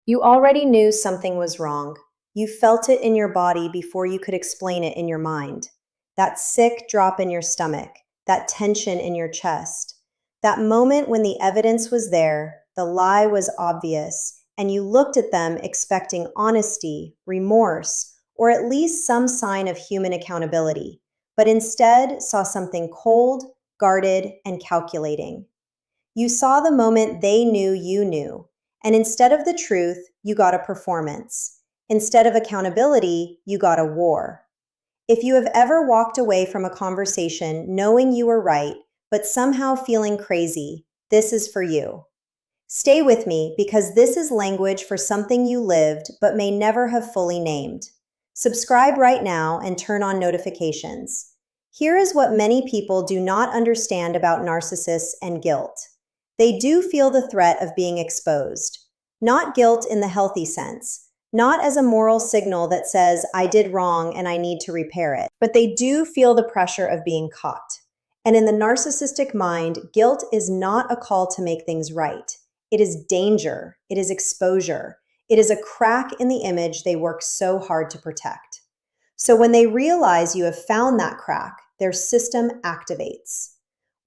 You already knew something was wrong. You felt it in your body before you could explain it in your mind. That sick drop in your stomach, that tension in your chest, that moment when the evidence was there, the lie was obvious, and you looked at them expecting honesty, remorse, or at least some sign of human accountability, but instead saw something cold, guarded, and calculating. You saw the moment they knew you knew, and instead of the truth, you got a performance. Instead of accountability, you got a war. If you have ever walked away from a conversation knowing you were right, but somehow feeling crazy, this is for you. Stay with me because this is language for something you lived but may never have fully named. Subscribe right now and turn on notifications. Here is what many people do not understand about narcissists and guilt. They do feel the threat of being exposed. Not guilt in the healthy sense, not as a moral signal that says, I did wrong and I need to repair it, but they do feel the pressure of being caught. And in the narcissistic mind, guilt is not a call to make things right. It is danger. It is exposure. It is a crack in the image they work so hard to protect. So when they realize you have found that crack, their system activates.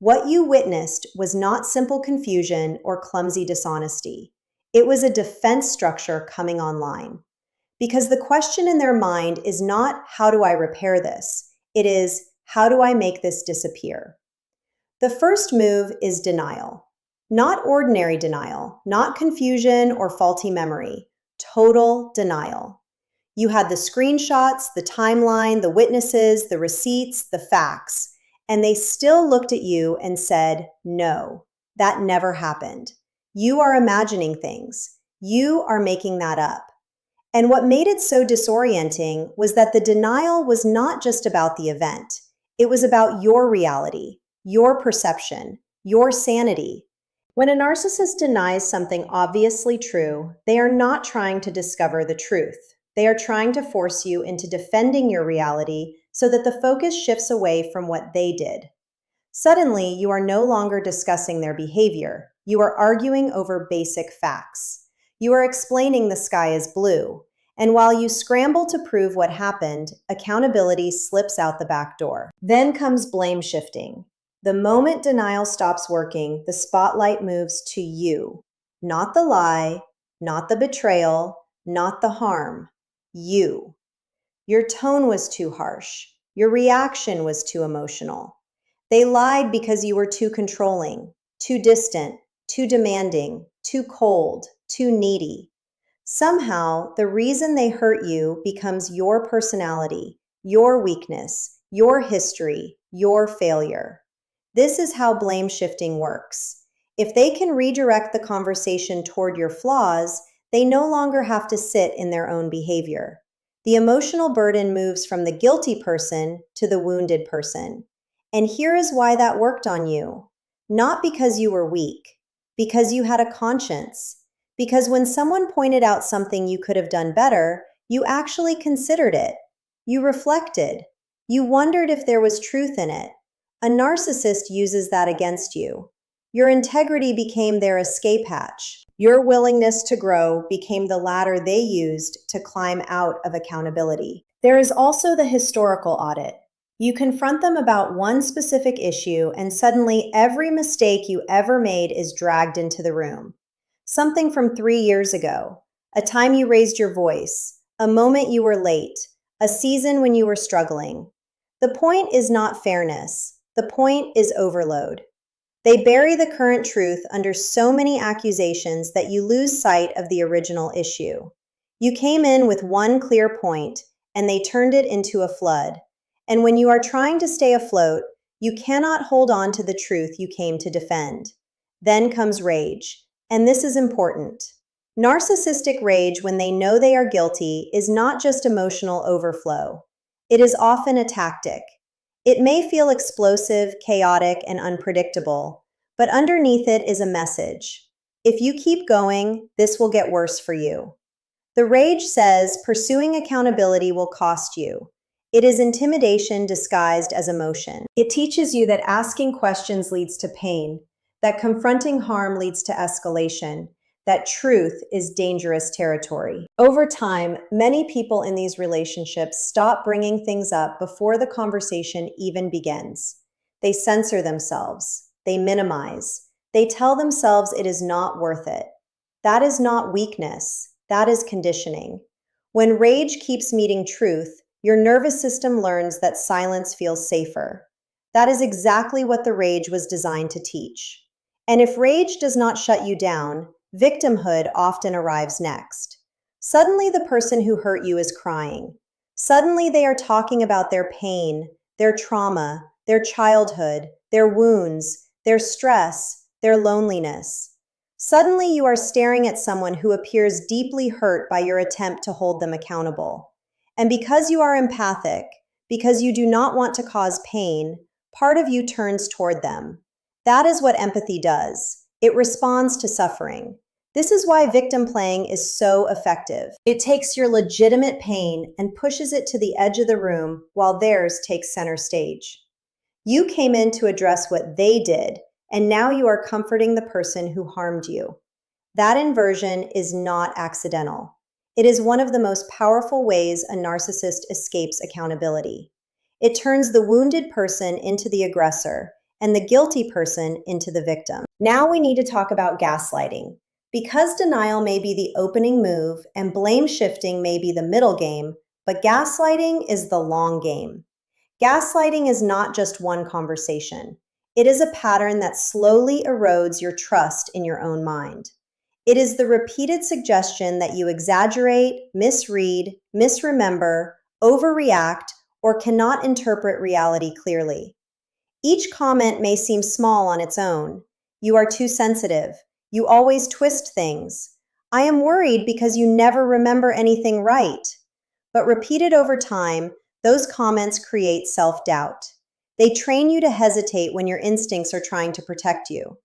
What you witnessed was not simple confusion or clumsy dishonesty. It was a defense structure coming online. Because the question in their mind is not, how do I repair this? It is, how do I make this disappear? The first move is denial. Not ordinary denial, not confusion or faulty memory, total denial. You had the screenshots, the timeline, the witnesses, the receipts, the facts, and they still looked at you and said, no, that never happened. You are imagining things. You are making that up. And what made it so disorienting was that the denial was not just about the event. It was about your reality, your perception, your sanity. When a narcissist denies something obviously true, they are not trying to discover the truth. They are trying to force you into defending your reality so that the focus shifts away from what they did. Suddenly, you are no longer discussing their behavior. You are arguing over basic facts. You are explaining the sky is blue. And while you scramble to prove what happened, accountability slips out the back door. Then comes blame shifting. The moment denial stops working, the spotlight moves to you. Not the lie, not the betrayal, not the harm. You. Your tone was too harsh. Your reaction was too emotional. They lied because you were too controlling, too distant, too demanding, too cold, too needy. Somehow, the reason they hurt you becomes your personality, your weakness, your history, your failure. This is how blame shifting works. If they can redirect the conversation toward your flaws, they no longer have to sit in their own behavior. The emotional burden moves from the guilty person to the wounded person. And here is why that worked on you. Not because you were weak, because you had a conscience. Because when someone pointed out something you could have done better, you actually considered it. You reflected. You wondered if there was truth in it. A narcissist uses that against you. Your integrity became their escape hatch. Your willingness to grow became the ladder they used to climb out of accountability. There is also the historical audit. You confront them about one specific issue, and suddenly every mistake you ever made is dragged into the room. Something from 3 years ago, a time you raised your voice, a moment you were late, a season when you were struggling. The point is not fairness. The point is overload. They bury the current truth under so many accusations that you lose sight of the original issue. You came in with one clear point, and they turned it into a flood. And when you are trying to stay afloat, you cannot hold on to the truth you came to defend. Then comes rage. And this is important. Narcissistic rage, when they know they are guilty, is not just emotional overflow. It is often a tactic. It may feel explosive, chaotic, and unpredictable, but underneath it is a message. If you keep going, this will get worse for you. The rage says pursuing accountability will cost you. It is intimidation disguised as emotion. It teaches you that asking questions leads to pain, that confronting harm leads to escalation, that truth is dangerous territory. Over time, many people in these relationships stop bringing things up before the conversation even begins. They censor themselves, they minimize, they tell themselves it is not worth it. That is not weakness, that is conditioning. When rage keeps meeting truth, your nervous system learns that silence feels safer. That is exactly what the rage was designed to teach. And if rage does not shut you down, victimhood often arrives next. Suddenly, the person who hurt you is crying. Suddenly, they are talking about their pain, their trauma, their childhood, their wounds, their stress, their loneliness. Suddenly, you are staring at someone who appears deeply hurt by your attempt to hold them accountable. And because you are empathic, because you do not want to cause pain, part of you turns toward them. That is what empathy does. It responds to suffering. This is why victim playing is so effective. It takes your legitimate pain and pushes it to the edge of the room while theirs takes center stage. You came in to address what they did, and now you are comforting the person who harmed you. That inversion is not accidental. It is one of the most powerful ways a narcissist escapes accountability. It turns the wounded person into the aggressor and the guilty person into the victim. Now we need to talk about gaslighting. Because denial may be the opening move and blame shifting may be the middle game, but gaslighting is the long game. Gaslighting is not just one conversation. It is a pattern that slowly erodes your trust in your own mind. It is the repeated suggestion that you exaggerate, misread, misremember, overreact, or cannot interpret reality clearly. Each comment may seem small on its own. You are too sensitive. You always twist things. I am worried because you never remember anything right. But repeated over time, those comments create self-doubt. They train you to hesitate when your instincts are trying to protect you.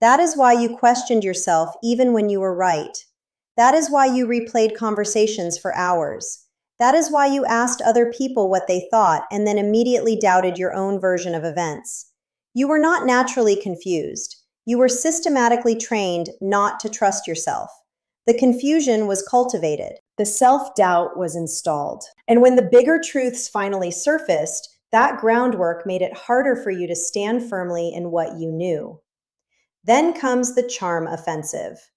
That is why you questioned yourself even when you were right. That is why you replayed conversations for hours. That is why you asked other people what they thought and then immediately doubted your own version of events. You were not naturally confused. You were systematically trained not to trust yourself. The confusion was cultivated. The self-doubt was installed. And when the bigger truths finally surfaced, that groundwork made it harder for you to stand firmly in what you knew. Then comes the charm offensive.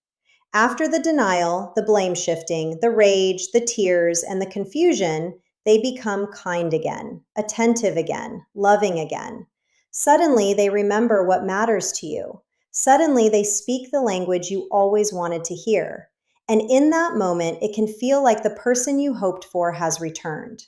After the denial, the blame shifting, the rage, the tears, and the confusion, they become kind again, attentive again, loving again. Suddenly, they remember what matters to you. Suddenly, they speak the language you always wanted to hear. And in that moment, it can feel like the person you hoped for has returned.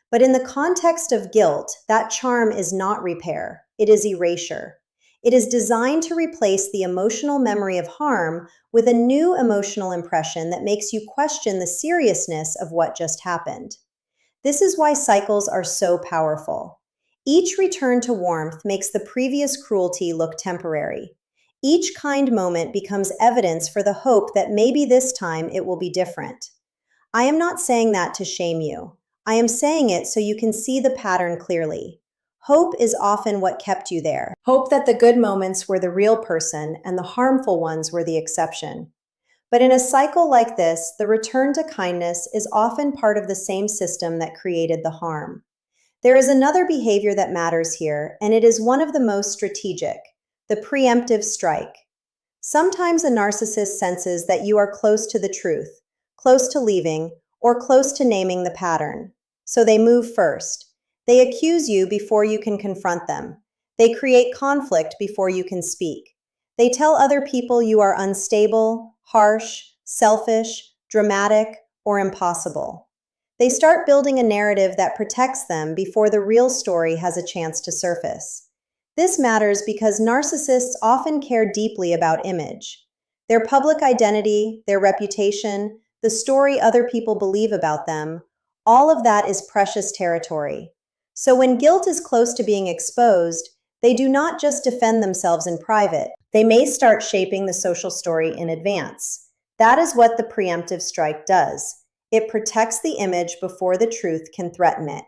But in the context of guilt, that charm is not repair, it is erasure. It is designed to replace the emotional memory of harm with a new emotional impression that makes you question the seriousness of what just happened. This is why cycles are so powerful. Each return to warmth makes the previous cruelty look temporary. Each kind moment becomes evidence for the hope that maybe this time it will be different. I am not saying that to shame you. I am saying it so you can see the pattern clearly. Hope is often what kept you there. Hope that the good moments were the real person and the harmful ones were the exception. But in a cycle like this, the return to kindness is often part of the same system that created the harm. There is another behavior that matters here, and it is one of the most strategic, the preemptive strike. Sometimes a narcissist senses that you are close to the truth, close to leaving, or close to naming the pattern. So they move first. They accuse you before you can confront them. They create conflict before you can speak. They tell other people you are unstable, harsh, selfish, dramatic, or impossible. They start building a narrative that protects them before the real story has a chance to surface. This matters because narcissists often care deeply about image. Their public identity, their reputation, the story other people believe about them, all of that is precious territory. So when guilt is close to being exposed, they do not just defend themselves in private. They may start shaping the social story in advance. That is what the preemptive strike does. It protects the image before the truth can threaten it.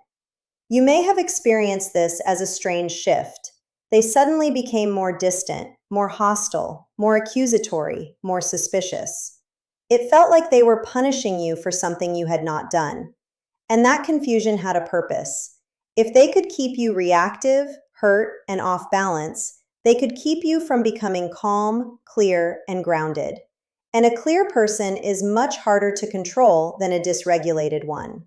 You may have experienced this as a strange shift. They suddenly became more distant, more hostile, more accusatory, more suspicious. It felt like they were punishing you for something you had not done. And that confusion had a purpose. If they could keep you reactive, hurt, and off balance, they could keep you from becoming calm, clear, and grounded. And a clear person is much harder to control than a dysregulated one.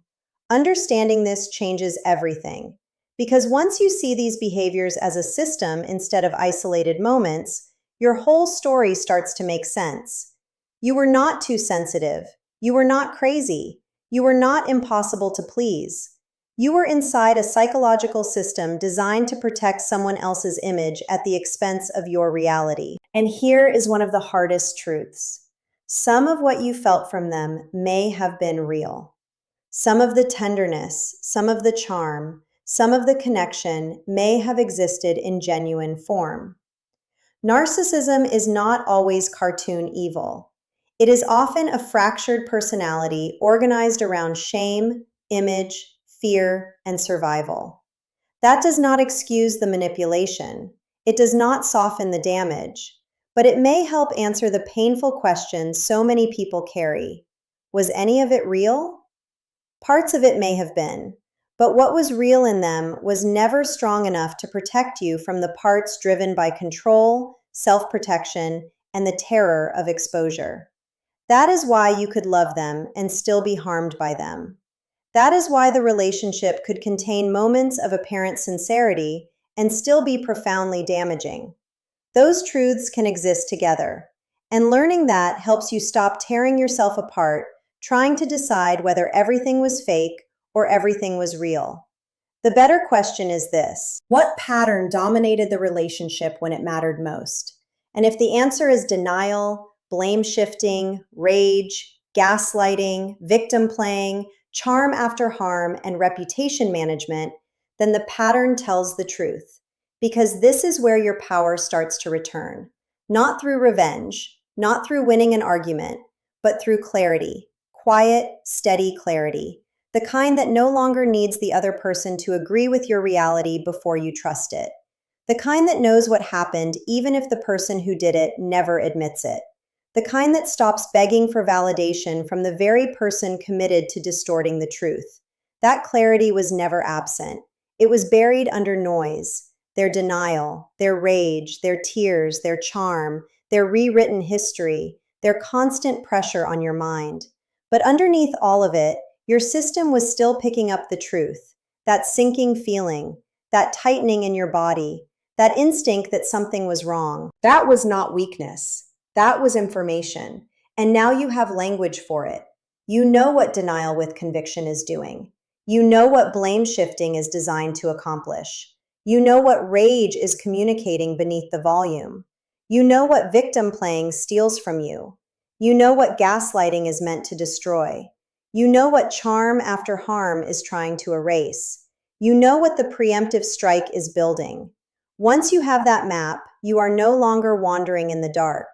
Understanding this changes everything. Because once you see these behaviors as a system instead of isolated moments, your whole story starts to make sense. You were not too sensitive. You were not crazy. You were not impossible to please. You were inside a psychological system designed to protect someone else's image at the expense of your reality. And here is one of the hardest truths. Some of what you felt from them may have been real. Some of the tenderness, some of the charm, some of the connection may have existed in genuine form. Narcissism is not always cartoon evil. It is often a fractured personality organized around shame, image, fear, and survival. That does not excuse the manipulation. It does not soften the damage, but it may help answer the painful questions so many people carry. Was any of it real? Parts of it may have been, but what was real in them was never strong enough to protect you from the parts driven by control, self-protection, and the terror of exposure. That is why you could love them and still be harmed by them. That is why the relationship could contain moments of apparent sincerity and still be profoundly damaging. Those truths can exist together, and learning that helps you stop tearing yourself apart, trying to decide whether everything was fake or everything was real. The better question is this: what pattern dominated the relationship when it mattered most? And if the answer is denial, blame shifting, rage, gaslighting, victim playing, charm after harm, and reputation management, then the pattern tells the truth. Because this is where your power starts to return. Not through revenge, not through winning an argument, but through clarity. Quiet, steady clarity. The kind that no longer needs the other person to agree with your reality before you trust it. The kind that knows what happened even if the person who did it never admits it. The kind that stops begging for validation from the very person committed to distorting the truth. That clarity was never absent. It was buried under noise. Their denial, their rage, their tears, their charm, their rewritten history, their constant pressure on your mind. But underneath all of it, your system was still picking up the truth, that sinking feeling, that tightening in your body, that instinct that something was wrong. That was not weakness. That was information. And now you have language for it. You know what denial with conviction is doing. You know what blame shifting is designed to accomplish. You know what rage is communicating beneath the volume. You know what victim playing steals from you. You know what gaslighting is meant to destroy. You know what charm after harm is trying to erase. You know what the preemptive strike is building. Once you have that map, you are no longer wandering in the dark.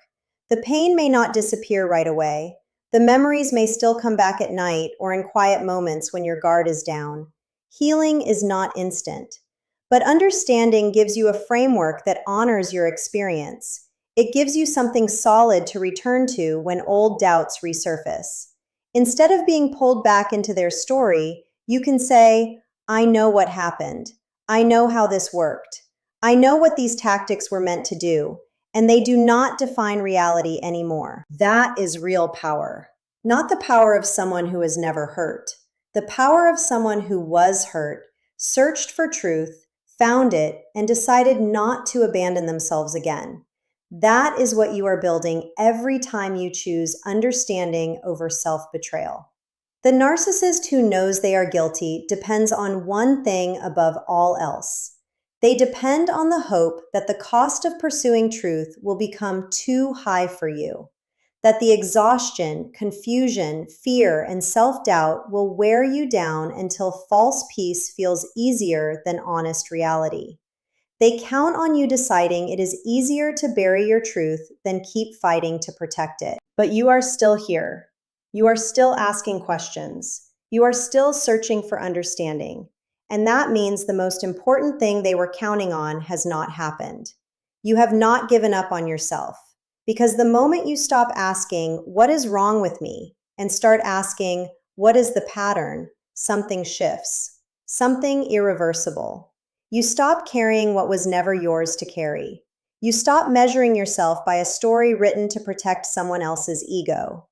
The pain may not disappear right away. The memories may still come back at night or in quiet moments when your guard is down. Healing is not instant. But understanding gives you a framework that honors your experience. It gives you something solid to return to when old doubts resurface. Instead of being pulled back into their story, you can say, I know what happened. I know how this worked. I know what these tactics were meant to do, and they do not define reality anymore. That is real power. Not the power of someone who has never hurt. The power of someone who was hurt, searched for truth, found it, and decided not to abandon themselves again. That is what you are building every time you choose understanding over self-betrayal. The narcissist who knows they are guilty depends on one thing above all else. They depend on the hope that the cost of pursuing truth will become too high for you, that the exhaustion, confusion, fear, and self-doubt will wear you down until false peace feels easier than honest reality. They count on you deciding it is easier to bury your truth than keep fighting to protect it. But you are still here. You are still asking questions. You are still searching for understanding. And that means the most important thing they were counting on has not happened. You have not given up on yourself. Because the moment you stop asking, "What is wrong with me?" and start asking, "What is the pattern?" something shifts, something irreversible. You stop carrying what was never yours to carry. You stop measuring yourself by a story written to protect someone else's ego.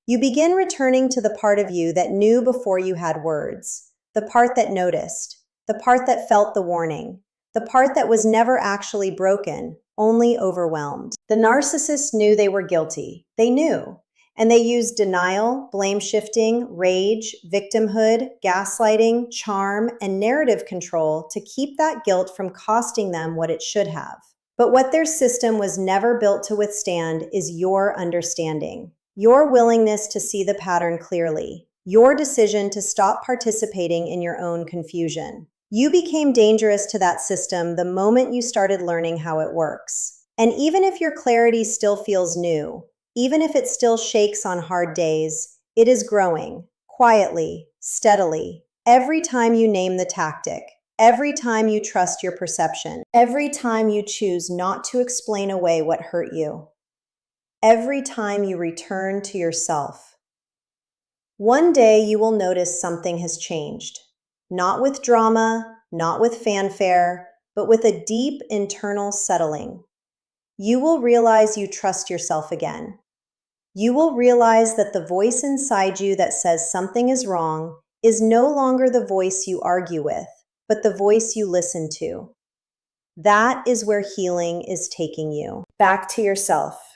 You begin returning to the part of you that knew before you had words, the part that noticed, the part that felt the warning, the part that was never actually broken, only overwhelmed. The narcissists knew they were guilty. They knew. And they used denial, blame shifting, rage, victimhood, gaslighting, charm, and narrative control to keep that guilt from costing them what it should have. But what their system was never built to withstand is your understanding, your willingness to see the pattern clearly, your decision to stop participating in your own confusion. You became dangerous to that system the moment you started learning how it works. And even if your clarity still feels new, even if it still shakes on hard days, it is growing, quietly, steadily, every time you name the tactic, every time you trust your perception, every time you choose not to explain away what hurt you, every time you return to yourself. One day you will notice something has changed. Not with drama, not with fanfare, but with a deep internal settling. You will realize you trust yourself again. You will realize that the voice inside you that says something is wrong is no longer the voice you argue with, but the voice you listen to. That is where healing is taking you. Back to yourself.